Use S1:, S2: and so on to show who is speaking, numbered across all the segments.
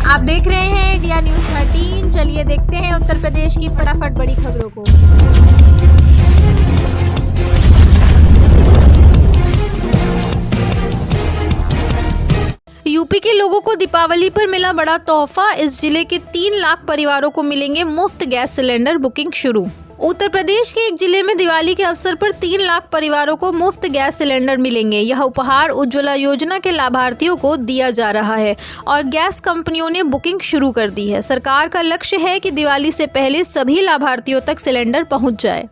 S1: आप देख रहे हैं इंडिया न्यूज़ 13। चलिए देखते हैं उत्तर प्रदेश की फटाफट बड़ी खबरों को। यूपी के लोगों को दीपावली पर मिला बड़ा तोहफा। इस जिले के 3 लाख परिवारों को मिलेंगे मुफ्त गैस सिलेंडर। बुकिंग शुरू। उत्तर प्रदेश के एक जिले में दिवाली के अवसर पर 3 लाख परिवारों को मुफ्त गैस सिलेंडर मिलेंगे। यह उपहार उज्ज्वला योजना के लाभार्थियों को दिया जा रहा है और गैस कंपनियों ने बुकिंग शुरू कर दी है। सरकार का लक्ष्य है कि दिवाली से पहले सभी लाभार्थियों तक सिलेंडर पहुंच जाए।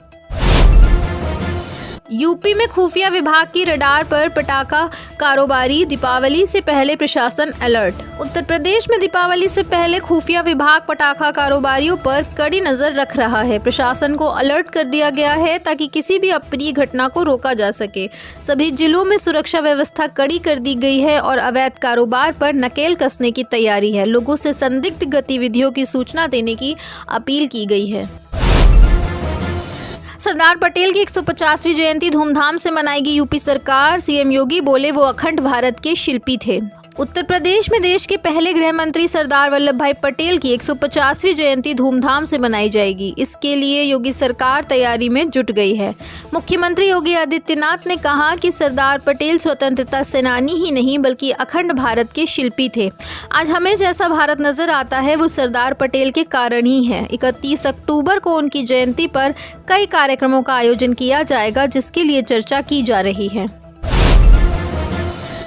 S1: यूपी में खुफिया विभाग की रडार पर पटाखा कारोबारी। दीपावली से पहले प्रशासन अलर्ट। उत्तर प्रदेश में दीपावली से पहले खुफिया विभाग पटाखा कारोबारियों पर कड़ी नजर रख रहा है। प्रशासन को अलर्ट कर दिया गया है ताकि किसी भी अप्रिय घटना को रोका जा सके। सभी जिलों में सुरक्षा व्यवस्था कड़ी कर दी गई है और अवैध कारोबार पर नकेल कसने की तैयारी है। लोगों से संदिग्ध गतिविधियों की सूचना देने की अपील की गई है। सरदार पटेल की 150वीं जयंती धूमधाम से मनाएगी यूपी सरकार। सीएम योगी बोले वो अखंड भारत के शिल्पी थे। उत्तर प्रदेश में देश के पहले गृह मंत्री सरदार वल्लभ भाई पटेल की 150वीं जयंती धूमधाम से मनाई जाएगी। इसके लिए योगी सरकार तैयारी में जुट गई है। मुख्यमंत्री योगी आदित्यनाथ ने कहा कि सरदार पटेल स्वतंत्रता सेनानी ही नहीं बल्कि अखंड भारत के शिल्पी थे। आज हमें जैसा भारत नजर आता है वो सरदार पटेल के कारण ही है। 31 अक्टूबर को उनकी जयंती पर कई कार्यक्रमों का आयोजन किया जाएगा जिसके लिए चर्चा की जा रही है।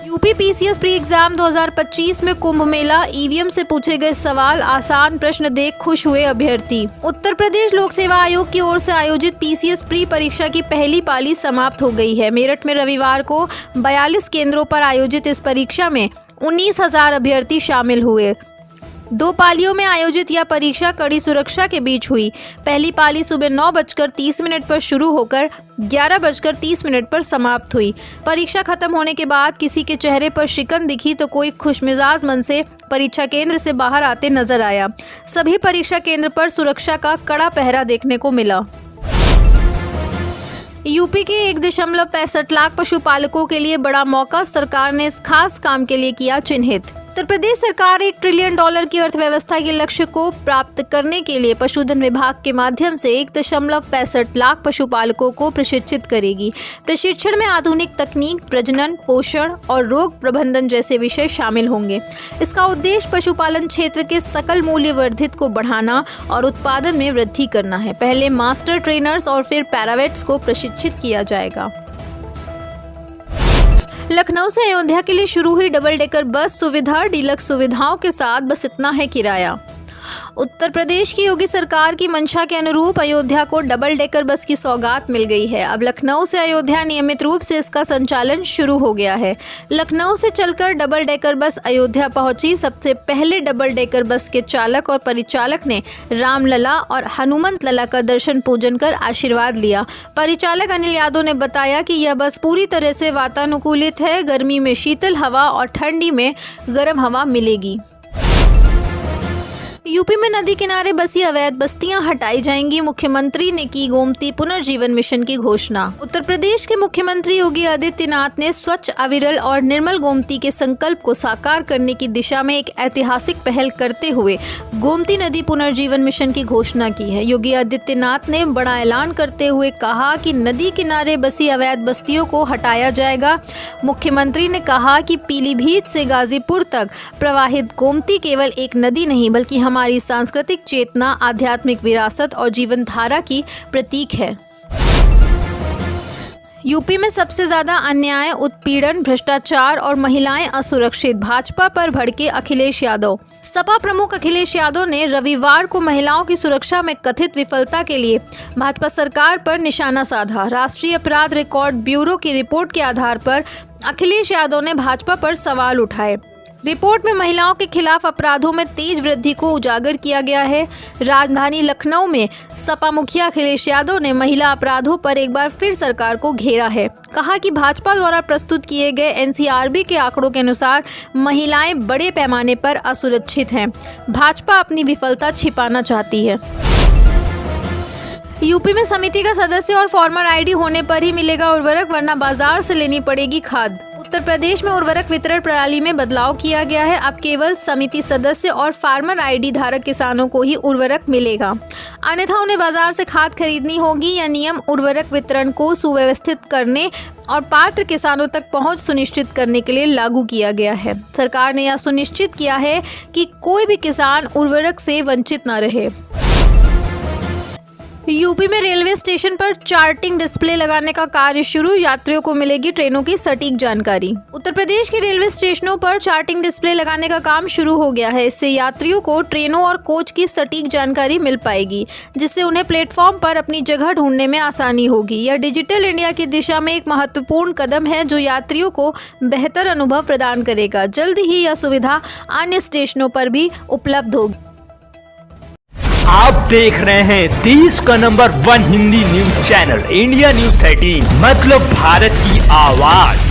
S1: यूपी पीसीएस प्री एग्जाम 2025 में कुंभ मेला। ईवीएम से पूछे गए सवाल, आसान प्रश्न देख खुश हुए अभ्यर्थी। उत्तर प्रदेश लोक सेवा आयोग की ओर से आयोजित पीसीएस प्री परीक्षा की पहली पाली समाप्त हो गई है। मेरठ में रविवार को 42 केंद्रों पर आयोजित इस परीक्षा में 19,000 अभ्यर्थी शामिल हुए। 2 पालियों में आयोजित यह परीक्षा कड़ी सुरक्षा के बीच हुई। पहली पाली सुबह 9:30 पर शुरू होकर 11:30 पर समाप्त हुई। परीक्षा खत्म होने के बाद किसी के चेहरे पर शिकन दिखी तो कोई खुशमिजाज मन से परीक्षा केंद्र से बाहर आते नजर आया। सभी परीक्षा केंद्र पर सुरक्षा का कड़ा पहरा देखने को मिला। यूपी के 1.65 लाख पशुपालकों के लिए बड़ा मौका। सरकार ने इस खास काम के लिए किया चिन्हित। उत्तर प्रदेश सरकार $1 ट्रिलियन की अर्थव्यवस्था के लक्ष्य को प्राप्त करने के लिए पशुधन विभाग के माध्यम से 1.65 लाख पशुपालकों को प्रशिक्षित करेगी। प्रशिक्षण में आधुनिक तकनीक, प्रजनन, पोषण और रोग प्रबंधन जैसे विषय शामिल होंगे। इसका उद्देश्य पशुपालन क्षेत्र के सकल मूल्य वर्धित को बढ़ाना और उत्पादन में वृद्धि करना है। पहले मास्टर ट्रेनर्स और फिर पैरावेट्स को प्रशिक्षित किया जाएगा। लखनऊ से अयोध्या के लिए शुरू हुई डबल डेकर बस सुविधा। डीलक्स सुविधाओं के साथ बस इतना है किराया। उत्तर प्रदेश की योगी सरकार की मंशा के अनुरूप अयोध्या को डबल डेकर बस की सौगात मिल गई है। अब लखनऊ से अयोध्या नियमित रूप से इसका संचालन शुरू हो गया है। लखनऊ से चलकर डबल डेकर बस अयोध्या पहुंची। सबसे पहले डबल डेकर बस के चालक और परिचालक ने रामलला और हनुमंत लला का दर्शन पूजन कर आशीर्वाद लिया। परिचालक अनिल यादव ने बताया कि यह बस पूरी तरह से वातानुकूलित है। गर्मी में शीतल हवा और ठंडी में गर्म हवा मिलेगी। यूपी में नदी किनारे बसी अवैध बस्तियां हटाई जाएंगी। मुख्यमंत्री ने की गोमती पुनर्जीवन मिशन की घोषणा। उत्तर प्रदेश के मुख्यमंत्री योगी आदित्यनाथ ने स्वच्छ, अविरल और निर्मल गोमती के संकल्प को साकार करने की दिशा में एक ऐतिहासिक पहल करते हुए गोमती नदी पुनर्जीवन मिशन की घोषणा की है। योगी आदित्यनाथ ने बड़ा ऐलान करते हुए कहा कि नदी किनारे बसी अवैध बस्तियों को हटाया जाएगा। मुख्यमंत्री ने कहा कि पीलीभीत से गाजीपुर तक प्रवाहित गोमती केवल एक नदी नहीं बल्कि हमारी सांस्कृतिक चेतना, आध्यात्मिक विरासत और जीवन धारा की प्रतीक है। यूपी में सबसे ज्यादा अन्याय, उत्पीड़न, भ्रष्टाचार और महिलाएं असुरक्षित। भाजपा पर भड़के अखिलेश यादव। सपा प्रमुख अखिलेश यादव ने रविवार को महिलाओं की सुरक्षा में कथित विफलता के लिए भाजपा सरकार पर निशाना साधा। राष्ट्रीय अपराध रिकॉर्ड ब्यूरो की रिपोर्ट के आधार पर अखिलेश यादव ने भाजपा पर सवाल उठाए। रिपोर्ट में महिलाओं के खिलाफ अपराधों में तेज वृद्धि को उजागर किया गया है। राजधानी लखनऊ में सपा मुखिया अखिलेश यादव ने महिला अपराधों पर एक बार फिर सरकार को घेरा है। कहा कि भाजपा द्वारा प्रस्तुत किए गए एनसीआरबी के आंकड़ों के अनुसार महिलाएं बड़े पैमाने पर असुरक्षित हैं। भाजपा अपनी विफलता छिपाना चाहती है। यूपी में समिति का सदस्य और फॉर्मर आईडी होने पर ही मिलेगा उर्वरक, वरना बाजार से लेनी पड़ेगी खाद। उत्तर प्रदेश में उर्वरक वितरण प्रणाली में बदलाव किया गया है। अब केवल समिति सदस्य और फार्मर आईडी धारक किसानों को ही उर्वरक मिलेगा, अन्यथा उन्हें बाजार से खाद खरीदनी होगी। यह नियम उर्वरक वितरण को सुव्यवस्थित करने और पात्र किसानों तक पहुंच सुनिश्चित करने के लिए लागू किया गया है। सरकार ने यह सुनिश्चित किया है कि कोई भी किसान उर्वरक से वंचित न रहे। यूपी में रेलवे स्टेशन पर चार्टिंग डिस्प्ले लगाने का कार्य शुरू, यात्रियों को मिलेगी ट्रेनों की सटीक जानकारी। उत्तर प्रदेश के रेलवे स्टेशनों पर चार्टिंग डिस्प्ले लगाने का काम शुरू हो गया है। इससे यात्रियों को ट्रेनों और कोच की सटीक जानकारी मिल पाएगी, जिससे उन्हें प्लेटफॉर्म पर अपनी जगह ढूंढने में आसानी होगी। यह डिजिटल इंडिया की दिशा में एक महत्वपूर्ण कदम है, जो यात्रियों को बेहतर अनुभव प्रदान करेगा। जल्द ही यह सुविधा अन्य स्टेशनों पर भी उपलब्ध होगी।
S2: आप देख रहे हैं देश का number 1 Hindi news channel India news 13, मतलब भारत की आवाज।